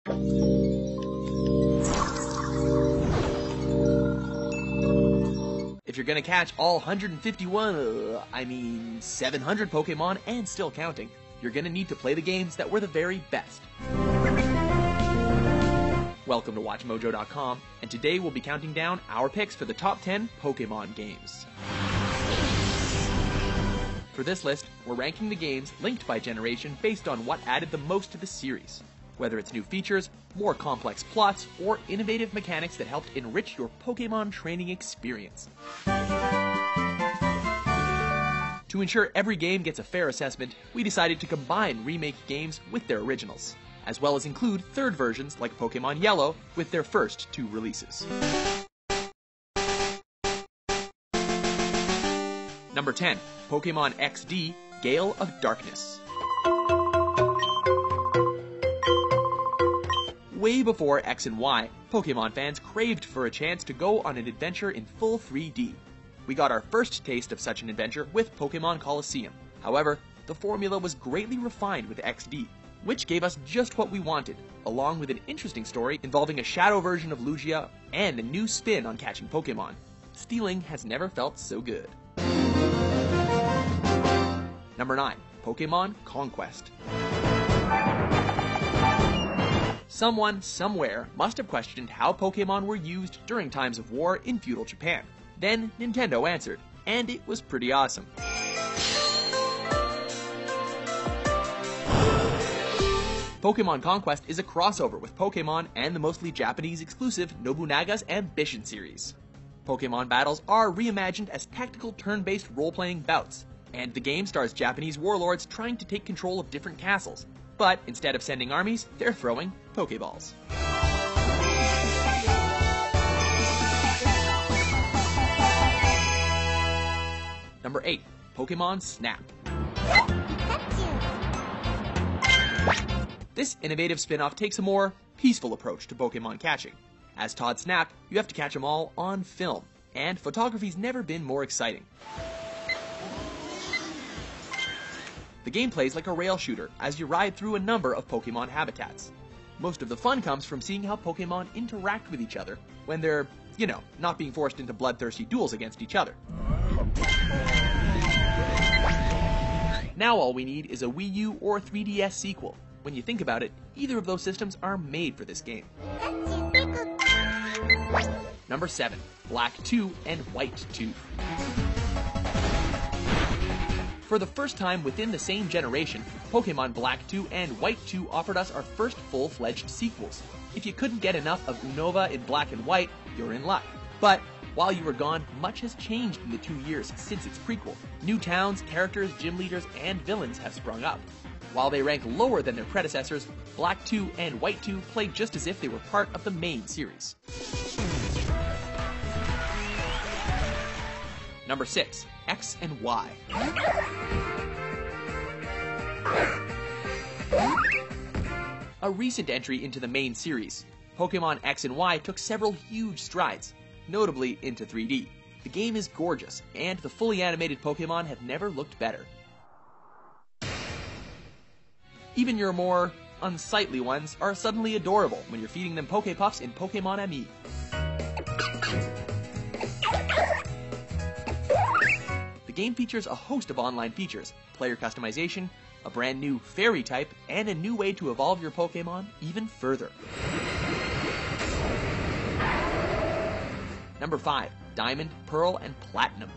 If you're gonna catch all 700 Pokemon and still counting, you're gonna need to play the games that were the very best. Welcome to WatchMojo.com, and today we'll be counting down our picks for the top 10 Pokemon games. For this list, we're ranking the games linked by generation based on what added the most to the series. Whether it's new features, more complex plots, or innovative mechanics that helped enrich your Pokemon training experience. To ensure every game gets a fair assessment, we decided to combine remake games with their originals, as well as include third versions like Pokemon Yellow with their first two releases. Number 10, Pokemon XD, Gale of Darkness. Way before X and Y, Pokemon fans craved for a chance to go on an adventure in full 3D. We got our first taste of such an adventure with Pokemon Colosseum. However, the formula was greatly refined with XD, which gave us just what we wanted, along with an interesting story involving a shadow version of Lugia and a new spin on catching Pokemon. Stealing has never felt so good. Number 9, Pokemon Conquest. Someone, somewhere, must have questioned how Pokemon were used during times of war in feudal Japan. Then Nintendo answered, and it was pretty awesome. Pokemon Conquest is a crossover with Pokemon and the mostly Japanese exclusive Nobunaga's Ambition series. Pokemon battles are reimagined as tactical turn-based role-playing bouts, and the game stars Japanese warlords trying to take control of different castles. But instead of sending armies, they're throwing Pokeballs. Number 8, Pokemon Snap. This innovative spin-off takes a more peaceful approach to Pokemon catching. As Todd Snap, you have to catch them all on film, and photography's never been more exciting. The game plays like a rail shooter as you ride through a number of Pokemon habitats. Most of the fun comes from seeing how Pokemon interact with each other when they're, not being forced into bloodthirsty duels against each other. Now all we need is a Wii U or 3DS sequel. When you think about it, either of those systems are made for this game. Number 7, Black 2 and White 2. For the first time within the same generation, Pokemon Black 2 and White 2 offered us our first full-fledged sequels. If you couldn't get enough of Unova in Black and White, you're in luck. But while you were gone, much has changed in the 2 years since its prequel. New towns, characters, gym leaders, and villains have sprung up. While they rank lower than their predecessors, Black 2 and White 2 play just as if they were part of the main series. Number 6, X and Y. A recent entry into the main series, Pokemon X and Y took several huge strides, notably into 3D. The game is gorgeous, and the fully animated Pokemon have never looked better. Even your more unsightly ones are suddenly adorable when you're feeding them Pokepuffs in Pokemon Ami. The game features a host of online features, player customization, a brand new fairy type, and a new way to evolve your Pokemon even further. Number 5, Diamond, Pearl, and Platinum.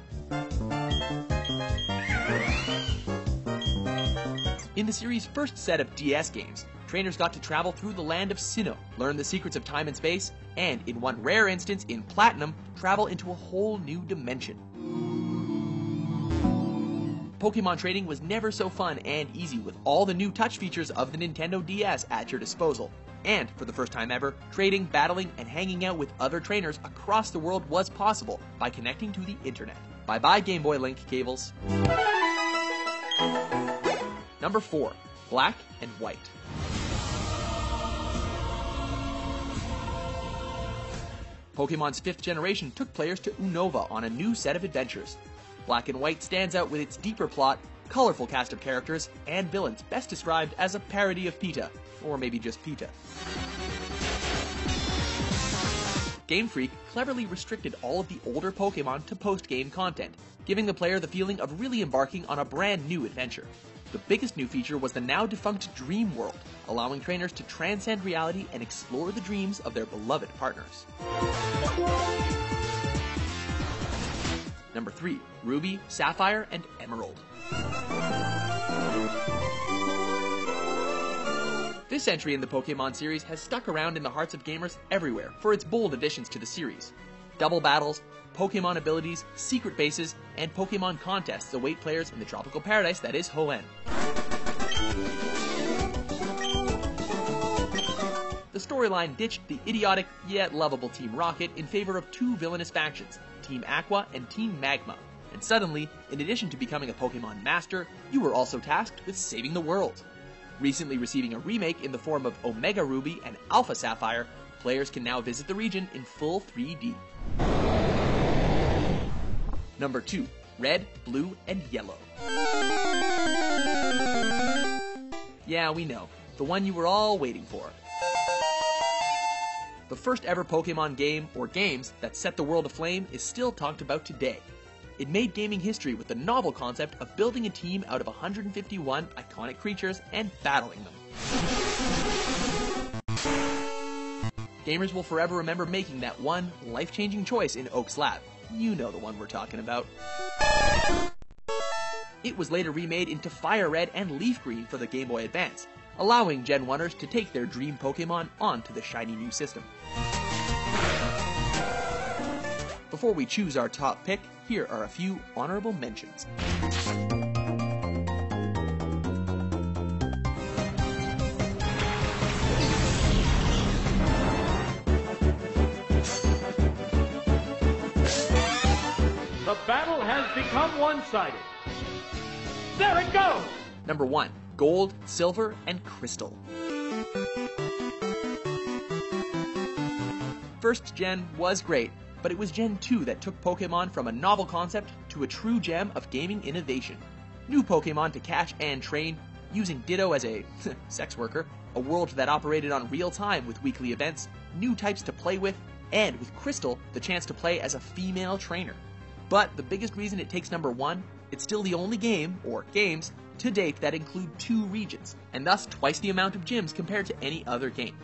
In the series' first set of DS games, trainers got to travel through the land of Sinnoh, learn the secrets of time and space, and in one rare instance in Platinum, travel into a whole new dimension. Pokemon trading was never so fun and easy with all the new touch features of the Nintendo DS at your disposal. And, for the first time ever, trading, battling, and hanging out with other trainers across the world was possible by connecting to the internet. Bye-bye Game Boy Link cables. Number 4, Black and White. Pokemon's 5th generation took players to Unova on a new set of adventures. Black and White stands out with its deeper plot, colorful cast of characters, and villains best described as a parody of PETA, or maybe just PETA. Game Freak cleverly restricted all of the older Pokemon to post-game content, giving the player the feeling of really embarking on a brand new adventure. The biggest new feature was the now defunct Dream World, allowing trainers to transcend reality and explore the dreams of their beloved partners. Number 3. Ruby, Sapphire, and Emerald. This entry in the Pokemon series has stuck around in the hearts of gamers everywhere for its bold additions to the series. Double battles, Pokemon abilities, secret bases, and Pokemon contests await players in the tropical paradise that is Hoenn. The storyline ditched the idiotic yet lovable Team Rocket in favor of two villainous factions, Team Aqua and Team Magma. And suddenly, in addition to becoming a Pokemon master, you were also tasked with saving the world. Recently receiving a remake in the form of Omega Ruby and Alpha Sapphire, players can now visit the region in full 3D. Number 2. Red, Blue, and Yellow. Yeah, we know. The one you were all waiting for. The first ever Pokemon game, or games, that set the world aflame is still talked about today. It made gaming history with the novel concept of building a team out of 151 iconic creatures and battling them. Gamers will forever remember making that one life-changing choice in Oak's lab. You know the one we're talking about. It was later remade into Fire Red and Leaf Green for the Game Boy Advance, allowing Gen 1ers to take their dream Pokemon onto the shiny new system. Before we choose our top pick, here are a few honorable mentions. The battle has become one-sided. There it goes! Number 1. Gold, Silver, and Crystal. First Gen was great, but it was Gen 2 that took Pokemon from a novel concept to a true gem of gaming innovation. New Pokemon to catch and train, using Ditto as a sex worker, a world that operated on real time with weekly events, new types to play with, and with Crystal, the chance to play as a female trainer. But the biggest reason it takes number 1, it's still the only game, or games, to date that include 2 regions, and thus twice the amount of gyms compared to any other game.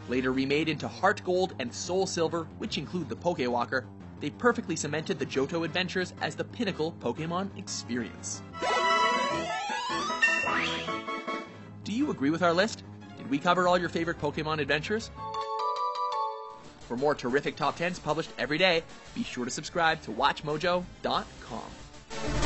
Later remade into Heart Gold and Soul Silver, which include the Pokewalker, they perfectly cemented the Johto adventures as the pinnacle Pokemon experience. Do you agree with our list? Did we cover all your favorite Pokemon adventures? For more terrific top 10s published every day, be sure to subscribe to WatchMojo.com.